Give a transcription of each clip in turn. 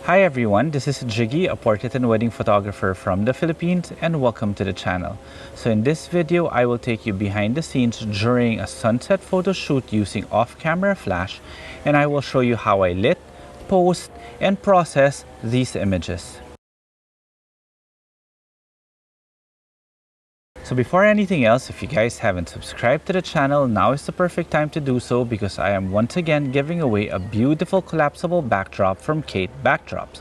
Hi everyone, this is Jiggie, a portrait and wedding photographer from the Philippines, and welcome to the channel. So in this video, I will take you behind the scenes during a sunset photo shoot using off-camera flash, and I will show you how I lit, post, and process these images. So before anything else, if you guys haven't subscribed to the channel, now is the perfect time to do so because I am once again giving away a beautiful collapsible backdrop from Kate Backdrops.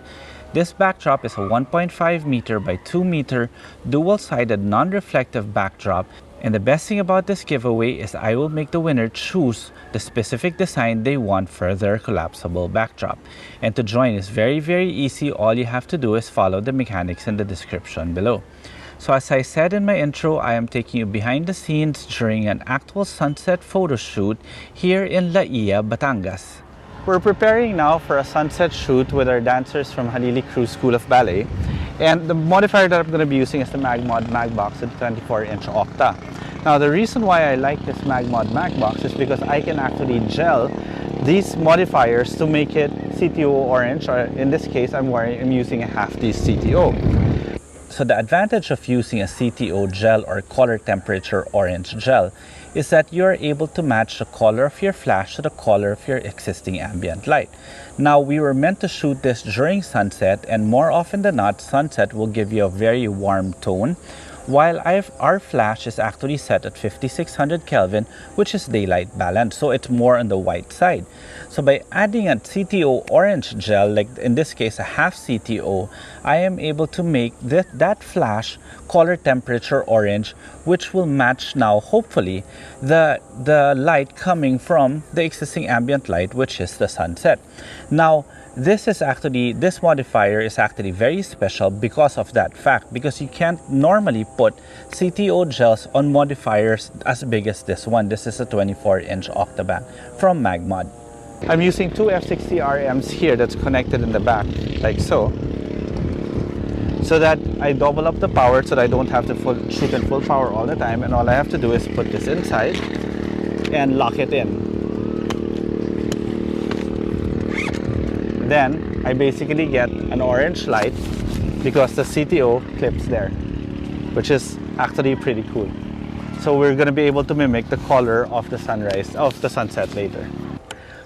This backdrop is a 1.5 meter by 2 meter dual-sided non-reflective backdrop, and the best thing about this giveaway is I will make the winner choose the specific design they want for their collapsible backdrop. And to join is very easy. All you have to do is follow the mechanics in the description below. So as I said in my intro, I am taking you behind the scenes during an actual sunset photo shoot here in La Ia, Batangas. We're preparing now for a sunset shoot with our dancers from Halili-Cruz School of Ballet. And the modifier that I'm going to be using is the Magmod Magbox with 24-inch Octa. Now the reason why I like this Magmod Magbox is because I can actually gel these modifiers to make it CTO orange, or in this case I'm using a half D CTO. So the advantage of using a CTO gel or color temperature orange gel is that you are able to match the color of your flash to the color of your existing ambient light. Now we were meant to shoot this during sunset, and more often than not, sunset will give you a very warm tone, while our flash is actually set at 5600 Kelvin, which is daylight balance, so it's more on the white side. So by adding a CTO orange gel, like in this case a half CTO, I am able to make that flash color temperature orange, which will match now hopefully the light coming from the existing ambient light, which is the sunset. Now this modifier is actually very special because of that fact, because you can't normally put CTO gels on modifiers as big as this one. This is a 24-inch Octabank from Magmod. I'm using two F60 RMs here that's connected in the back, like so that I double up the power so that I don't have to shoot in full power all the time, and all I have to do is put this inside and lock it in. Then I basically get an orange light because the CTO clips there, which is actually pretty cool. So we're going to be able to mimic the color of the sunset later.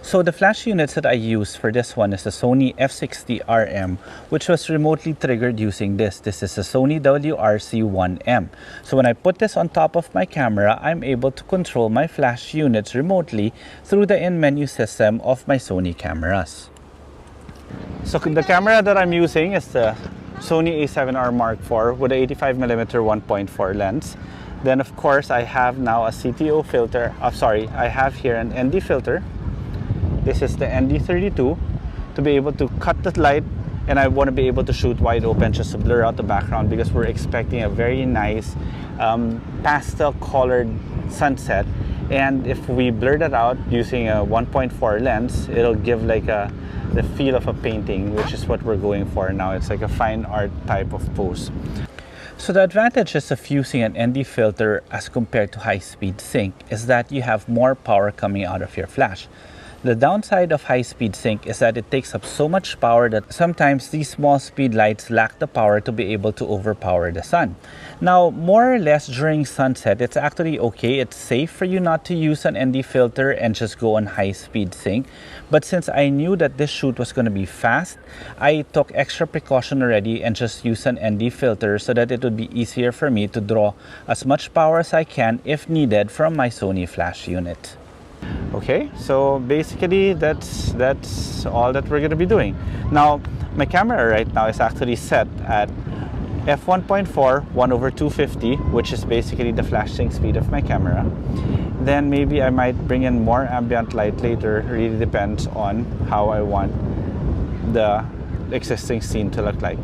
So the flash units that I use for this one is the Sony F60 RM, which was remotely triggered using this. This is a Sony WRC1M. So when I put this on top of my camera, I'm able to control my flash units remotely through the in-menu system of my Sony cameras. So the camera that I'm using is the Sony A7R Mark IV with a 85mm 1.4 lens. Then of course I have now a CTO filter. I have here an ND filter. This is the ND32 to be able to cut the light, and I want to be able to shoot wide open just to blur out the background because we're expecting a very nice pastel colored sunset. And if we blur that out using a 1.4 lens, it'll give like the feel of a painting, which is what we're going for now. It's like a fine art type of pose. So the advantages of using an ND filter as compared to high-speed sync is that you have more power coming out of your flash. The downside of high-speed sync is that it takes up so much power that sometimes these small speed lights lack the power to be able to overpower the sun. Now, more or less during sunset, it's actually okay. It's safe for you not to use an ND filter and just go on high-speed sync. But since I knew that this shoot was going to be fast, I took extra precaution already and just used an ND filter so that it would be easier for me to draw as much power as I can if needed from my Sony flash unit. Okay, so basically that's all that we're going to be doing. Now, my camera right now is actually set at f1.4 1/250, which is basically the flash sync speed of my camera. Then maybe I might bring in more ambient light later. Really depends on how I want the existing scene to look like.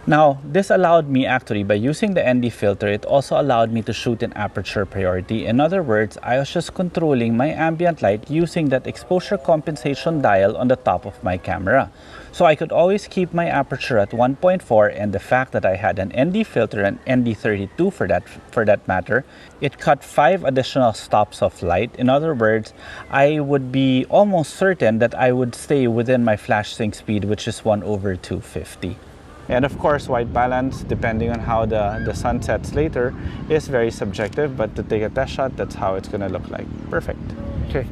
Now, this allowed me actually, by using the ND filter, it also allowed me to shoot in aperture priority. In other words, I was just controlling my ambient light using that exposure compensation dial on the top of my camera. So I could always keep my aperture at 1.4, and the fact that I had an ND filter, and ND32 for that matter, it cut 5 additional stops of light. In other words, I would be almost certain that I would stay within my flash sync speed, which is 1/250. And of course, white balance, depending on how the sun sets later, is very subjective, but to take a test shot, that's how it's gonna look like. Perfect. Okay.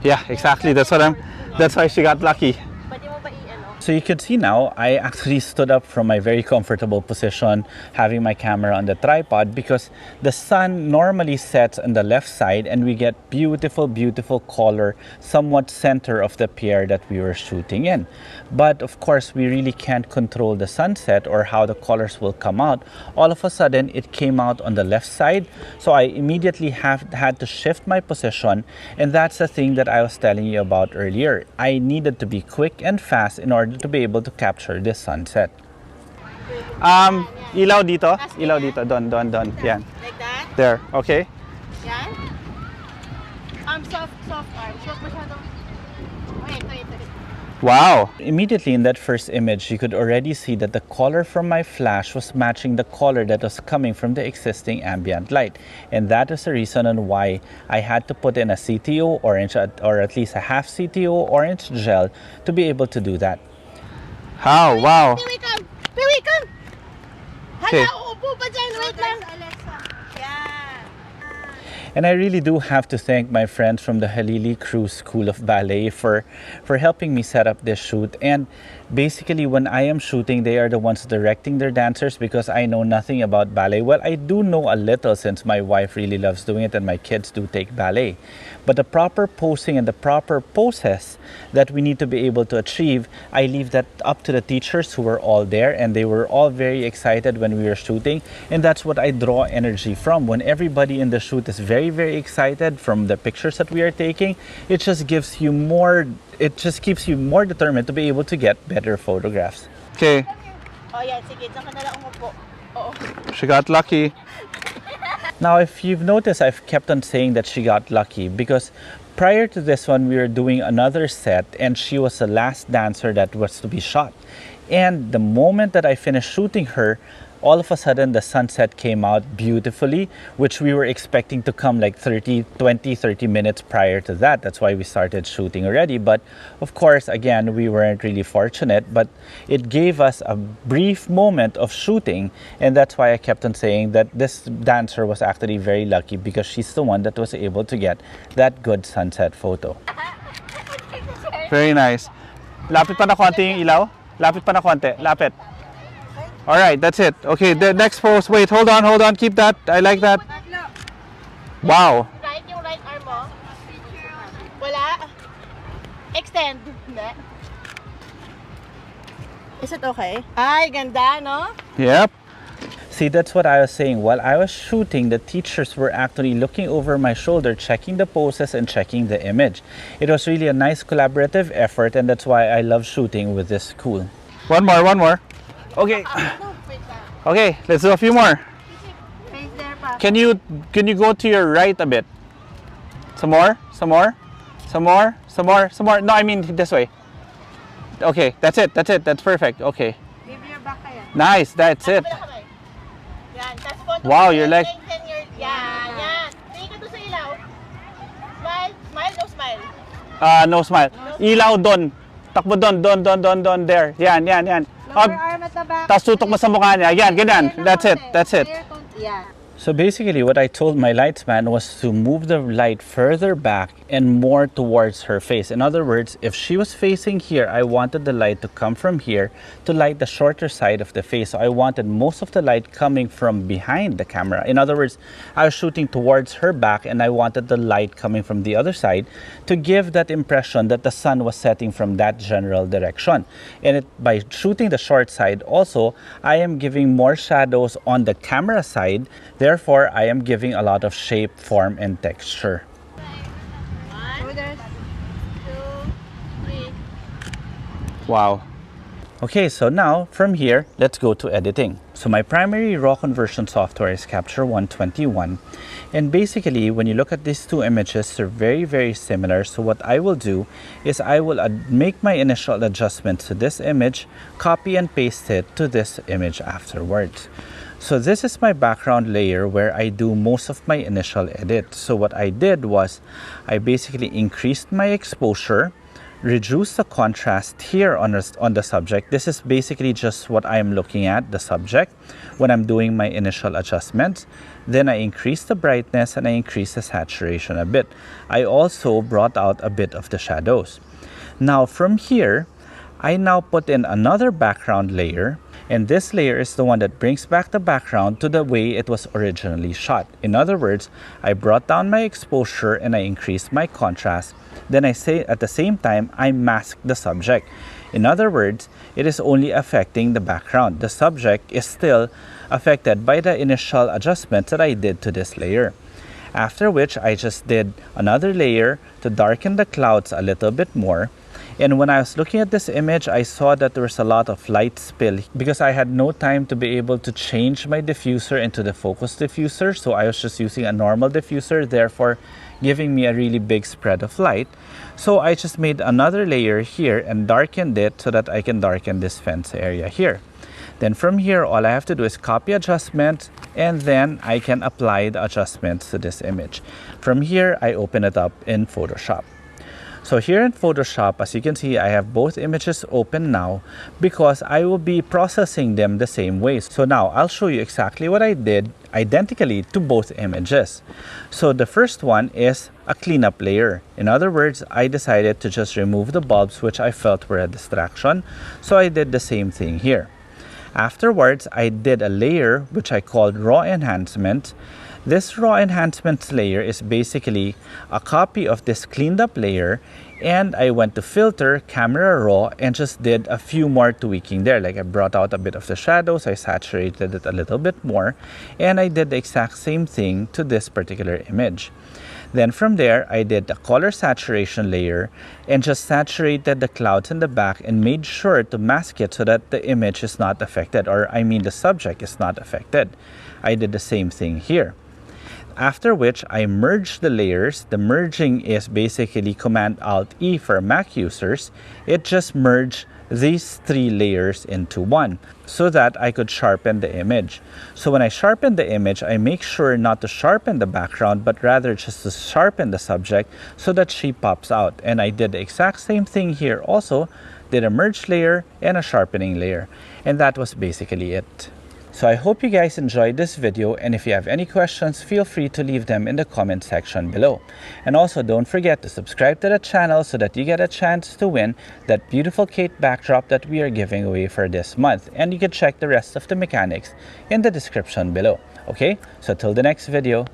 Yeah, exactly. That's why she got lucky. So you can see now, I actually stood up from my very comfortable position, having my camera on the tripod, because the sun normally sets on the left side and we get beautiful, beautiful color, somewhat center of the pier that we were shooting in. But of course, we really can't control the sunset or how the colors will come out. All of a sudden, it came out on the left side. So I immediately had to shift my position. And that's the thing that I was telling you about earlier. I needed to be quick and fast in order to be able to capture this sunset. Ilaw dito. Ilaw dito. Don. Yan. Like that? There. Okay. Yan? Soft arm. Soft masyadong... Wait. Wow! Immediately in that first image, you could already see that the color from my flash was matching the color that was coming from the existing ambient light. And that is the reason on why I had to put in a CTO orange, or at least a half CTO orange gel, to be able to do that. How? Wow! Piwi, come! Okay. Hala, uupo pa dyan. Wait lang. Alexa. Yan. And I really do have to thank my friends from the Halili-Cruz School of Ballet for helping me set up this shoot. And basically, when I am shooting, they are the ones directing their dancers, because I know nothing about ballet. Well, I do know a little, since my wife really loves doing it and my kids do take ballet. But the proper posing and the proper poses that we need to be able to achieve, I leave that up to the teachers who were all there, and they were all very excited when we were shooting. And that's what I draw energy from. When everybody in the shoot is very, very excited from the pictures that we are taking, it just gives you more, it just keeps you more determined to be able to get better photographs. Okay. Oh, yan. Sige, dyan ka na lang umupo. Oo. She got lucky. Now, if you've noticed, I've kept on saying that she got lucky, because prior to this one, we were doing another set, and she was the last dancer that was to be shot. And the moment that I finished shooting her, all of a sudden the sunset came out beautifully, which we were expecting to come like 30 minutes prior to that. That's why we started shooting already. But of course, again, we weren't really fortunate, but it gave us a brief moment of shooting. And that's why I kept on saying that this dancer was actually very lucky, because she's the one that was able to get that good sunset photo. Very nice. Lapit pa na konti yung ilaw. Lapit pa na konti. Lapit. All right, that's it. Okay, the next pose. Wait, hold on. Keep that. I like that. Wow. Right, yung right arm mo. Wala. Extend. Hindi. Is it okay? Ay, ganda, no? Yep. See, that's what I was saying. While I was shooting, the teachers were actually looking over my shoulder, checking the poses and checking the image. It was really a nice collaborative effort, and that's why I love shooting with this school. One more. Okay. Okay, let's do a few more. Can you go to your right a bit? Some more. No, I mean this way. Okay, that's it. That's perfect. Okay. Give your back kaya. Nice, that's it. Yan. Tas photo Wow, mo, you're like... Yan. Tingin ka to sa ilaw. Smile. No smile. No smile. Ilaw don. Takbo don. There. Yan. Lower arm at the back. Tapos tutok mo sa mukha niya. Yan, ganyan. That's it. Yeah. So basically, what I told my lightsman was to move the light further back and more towards her face. In other words, if she was facing here, I wanted the light to come from here to light the shorter side of the face. So I wanted most of the light coming from behind the camera. In other words, I was shooting towards her back, and I wanted the light coming from the other side to give that impression that the sun was setting from that general direction. And by shooting the short side also, I am giving more shadows on the camera side. Therefore, I am giving a lot of shape, form, and texture. 1, 2, 3. Wow. Okay, so now from here, let's go to editing. So my primary raw conversion software is Capture 121. And basically, when you look at these two images, they're very, very similar. So what I will do is I will make my initial adjustments to this image, copy and paste it to this image afterwards. So this is my background layer where I do most of my initial edit. So what I did was I basically increased my exposure, reduce the contrast here on the subject. This is basically just what I'm looking at, the subject, when I'm doing my initial adjustments. Then I increase the brightness and I increase the saturation a bit. I also brought out a bit of the shadows. Now from here, I now put in another background layer, and this layer is the one that brings back the background to the way it was originally shot. In other words, I brought down my exposure and I increased my contrast. Then I say at the same time, I mask the subject. In other words, it is only affecting the background. The subject is still affected by the initial adjustments that I did to this layer. After which, I just did another layer to darken the clouds a little bit more. And when I was looking at this image, I saw that there was a lot of light spill because I had no time to be able to change my diffuser into the focus diffuser. So I was just using a normal diffuser, therefore giving me a really big spread of light. So I just made another layer here and darkened it so that I can darken this fence area here. Then from here, all I have to do is copy adjustment, and then I can apply the adjustments to this image. From here, I open it up in Photoshop. So here in Photoshop, as you can see, I have both images open now because I will be processing them the same way. So now I'll show you exactly what I did identically to both images. So the first one is a cleanup layer. In other words, I decided to just remove the bulbs which I felt were a distraction. So I did the same thing here. Afterwards, I did a layer which I called raw enhancement. This raw enhancements layer is basically a copy of this cleaned up layer, and I went to filter, camera raw, and just did a few more tweaking there. Like I brought out a bit of the shadows, I saturated it a little bit more, and I did the exact same thing to this particular image. Then from there, I did a color saturation layer and just saturated the clouds in the back and made sure to mask it so that the image is not affected, or I mean the subject is not affected. I did the same thing here. After which, I merged the layers. The merging is basically Command-Alt-E for Mac users. It just merged these three layers into one so that I could sharpen the image. So when I sharpen the image, I make sure not to sharpen the background, but rather just to sharpen the subject so that she pops out. And I did the exact same thing here also, did a merge layer and a sharpening layer. And that was basically it. So I hope you guys enjoyed this video, and if you have any questions, feel free to leave them in the comment section below. And also don't forget to subscribe to the channel so that you get a chance to win that beautiful Kate backdrop that we are giving away for this month. And you can check the rest of the mechanics in the description below. Okay, so till the next video,